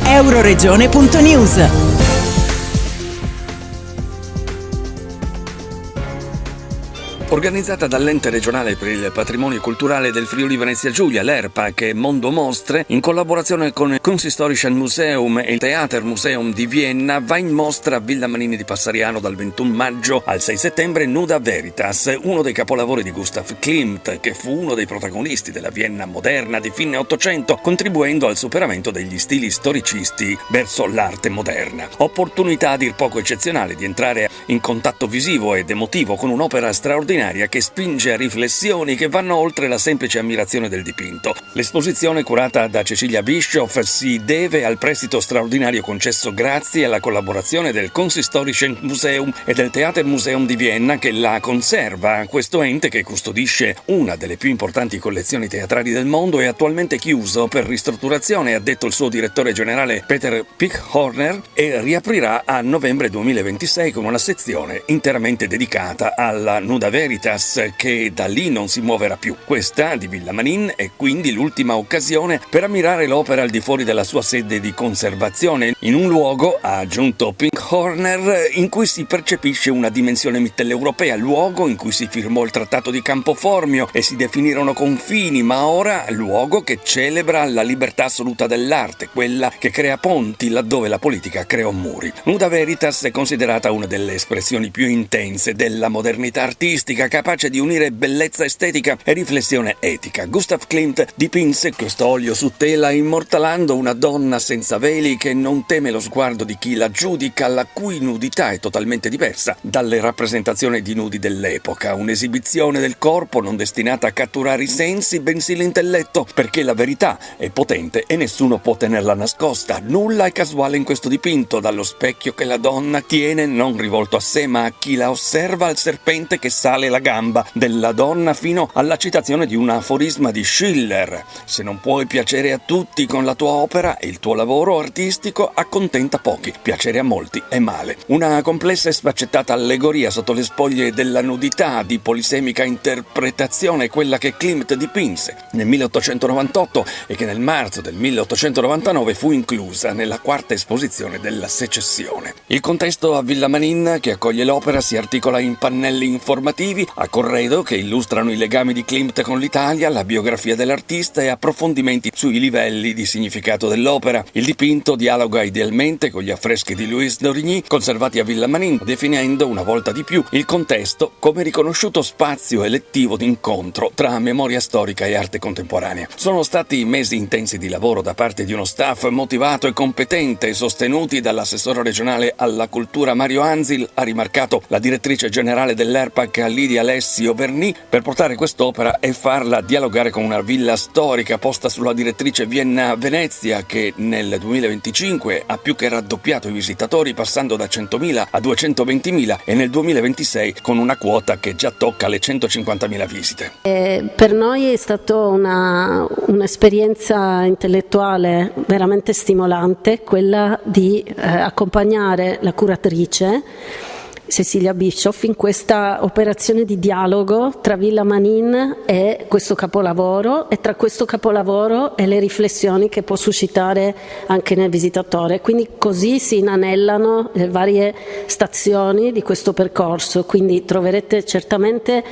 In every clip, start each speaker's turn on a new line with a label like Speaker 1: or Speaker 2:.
Speaker 1: Euroregione.news.
Speaker 2: Organizzata dall'Ente regionale per il patrimonio culturale del Friuli Venezia Giulia, l'ERPAC e Mondo Mostre, in collaborazione con il Kunsthistorisches Museum e il Theatermuseum di Vienna, va in mostra a Villa Manini di Passariano dal 21 maggio al 6 settembre Nuda Veritas, uno dei capolavori di Gustav Klimt, che fu uno dei protagonisti della Vienna moderna di fine Ottocento, contribuendo al superamento degli stili storicisti verso l'arte moderna. Opportunità a dir poco eccezionale di entrare in contatto visivo ed emotivo con un'opera straordinaria che spinge a riflessioni che vanno oltre la semplice ammirazione del dipinto. L'esposizione, curata da Cecilia Bischoff, si deve al prestito straordinario concesso grazie alla collaborazione del Kunsthistorisches Museum e del Theatermuseum di Vienna, che la conserva. Questo ente, che custodisce una delle più importanti collezioni teatrali del mondo, è attualmente chiuso per ristrutturazione, ha detto il suo direttore generale Peter Pickhorner, e riaprirà a novembre 2026 con una sezione interamente dedicata alla Nuda Veritas, che da lì non si muoverà più. Questa di Villa Manin è quindi l'ultima occasione per ammirare l'opera al di fuori della sua sede di conservazione, in un luogo, ha aggiunto Pickhorner, in cui si percepisce una dimensione mitteleuropea, luogo in cui si firmò il trattato di Campo Formio e si definirono confini, ma ora luogo che celebra la libertà assoluta dell'arte, quella che crea ponti laddove la politica creò muri. Nuda Veritas è considerata una delle espressioni più intense della modernità artistica, capace di unire bellezza estetica e riflessione etica. Gustav Klimt dipinse questo olio su tela immortalando una donna senza veli che non teme lo sguardo di chi la giudica, la cui nudità è totalmente diversa dalle rappresentazioni di nudi dell'epoca, un'esibizione del corpo non destinata a catturare i sensi bensì l'intelletto, perché la verità è potente e nessuno può tenerla nascosta. Nulla è casuale in questo dipinto, dallo specchio che la donna tiene non rivolto a sé ma a chi la osserva, al serpente che sale la gamba della donna, fino alla citazione di un aforisma di Schiller: se non puoi piacere a tutti con la tua opera, il tuo lavoro artistico accontenta pochi, piacere a molti è male. Una complessa e sfaccettata allegoria sotto le spoglie della nudità, di polisemica interpretazione, quella che Klimt dipinse nel 1898 e che nel marzo del 1899 fu inclusa nella quarta esposizione della Secessione. Il contesto a Villa Manin, che accoglie l'opera, si articola in pannelli informativi a corredo che illustrano i legami di Klimt con l'Italia, la biografia dell'artista e approfondimenti sui livelli di significato dell'opera. Il dipinto dialoga idealmente con gli affreschi di Louis d'Origny conservati a Villa Manin, definendo una volta di più il contesto come riconosciuto spazio elettivo d'incontro tra memoria storica e arte contemporanea. Sono stati mesi intensi di lavoro da parte di uno staff motivato e competente, sostenuti dall'assessore regionale alla cultura Mario Anzil, ha rimarcato la direttrice generale dell'ERPAC Lidia Alessio Verni, per portare quest'opera e farla dialogare con una villa storica posta sulla direttrice Vienna-Venezia, che nel 2025 ha più che raddoppiato i visitatori, passando da 100.000 a 220.000, e nel 2026 con una quota che già tocca le 150.000 visite.
Speaker 3: Per noi è stata un'esperienza intellettuale veramente stimolante, quella di accompagnare la curatrice Cecilia Bischoff in questa operazione di dialogo tra Villa Manin e questo capolavoro, e tra questo capolavoro e le riflessioni che può suscitare anche nel visitatore. Quindi così si inanellano le varie stazioni di questo percorso, quindi troverete certamente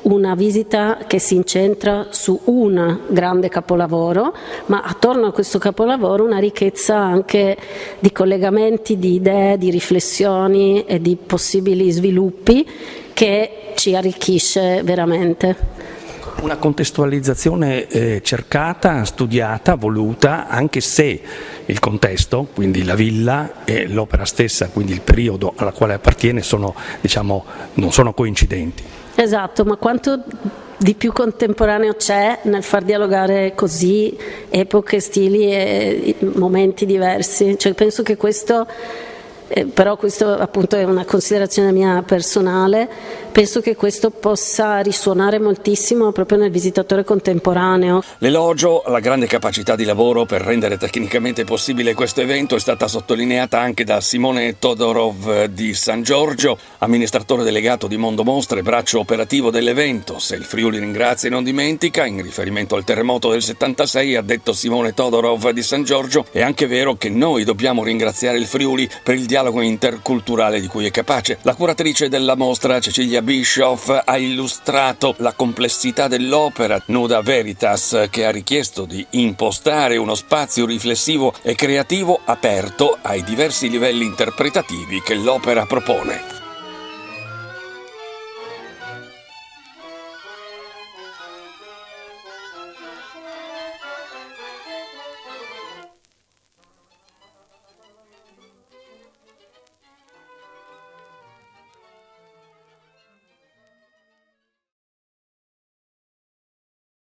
Speaker 3: una visita che si incentra su un grande capolavoro, ma attorno a questo capolavoro una ricchezza anche di collegamenti, di idee, di riflessioni e di possibili sviluppi che ci arricchisce veramente.
Speaker 4: Una contestualizzazione cercata, studiata, voluta, anche se il contesto, quindi la villa e l'opera stessa, quindi il periodo alla quale appartiene, non sono coincidenti.
Speaker 3: Esatto, ma quanto di più contemporaneo c'è nel far dialogare così epoche, stili e momenti diversi? Cioè, penso che questo, però questo appunto è una considerazione mia personale, penso che questo possa risuonare moltissimo proprio nel visitatore contemporaneo.
Speaker 2: L'elogio alla grande capacità di lavoro per rendere tecnicamente possibile questo evento è stata sottolineata anche da Simone Todorov di San Giorgio, amministratore delegato di Mondo Mostre, braccio operativo dell'evento. Se il Friuli ringrazia e non dimentica, in riferimento al terremoto del 76, ha detto Simone Todorov di San Giorgio, è anche vero che noi dobbiamo ringraziare il Friuli per il dialogo interculturale di cui è capace. La curatrice della mostra, Cecilia Bischoff, ha illustrato la complessità dell'opera Nuda Veritas, che ha richiesto di impostare uno spazio riflessivo e creativo aperto ai diversi livelli interpretativi che l'opera propone.